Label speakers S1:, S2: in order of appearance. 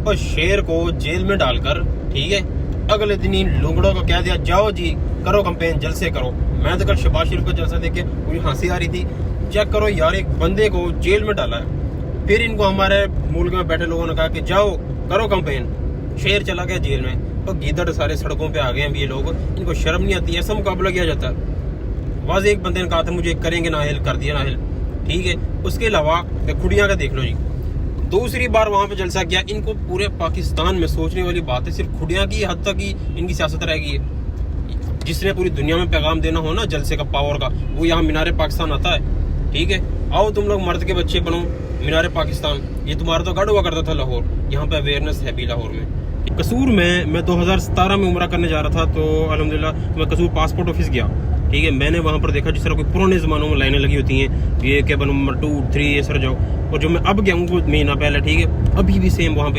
S1: और शेर को जेल में डालकर, ठीक है, अगले दिन इन लुंगड़ों को कह दिया जाओ जी करो कंपेन, जलसे करो। मैं तो कल शहबाज शरीफ का जलसा देख के मुझे हंसी आ रही थी। चेक करो यार, एक बंदे को जेल में डाला है, फिर इनको हमारे मुल्क में बैठे लोगों ने कहा कि जाओ करो कंपेन, शेर चला गया जेल में। तो गीदड़ सारे सड़कों पे आ गए हैं ये लोग, इनको शर्म नहीं आती, ऐसा मुकाबला किया जाता है। वाज एक बंदे ने कहा था मुझे करेंगे नाहिल, कर दिया नाहिल, ठीक है। उसके अलावा खुड़िया का देख लो जी, दूसरी बार वहां पे जलसा किया। इनको पूरे पाकिस्तान में सोचने वाली बात है, सिर्फ खुड़िया की हद तक ही इनकी सियासत रह गई है। जिसने पूरी दुनिया में पैगाम देना हो ना जलसे का, पावर का, वो यहाँ मीनारे पाकिस्तान आता है, ठीक है। आओ तुम लोग मर्द के बच्चे बनो, मीनारे पाकिस्तान, ये तुम्हारा तो गढ़ हुआ करता था लाहौर, यहाँ पे अवेयरनेस है भी लाहौर में। कसूर में मैं 2017 में उम्रा करने जा रहा था, तो अल्हम्दुलिल्लाह मैं कसूर पासपोर्ट ऑफिस गया, ठीक है। मैंने वहाँ पर देखा जिस तरह कोई पुराने ज़मानों में लाइनें लगी होती हैं, ये केबल नंबर 2, 3 ये सर जाओ। और जो मैं अब गया हूँ वो महीना पहले, ठीक है, अभी भी सेम वहाँ पे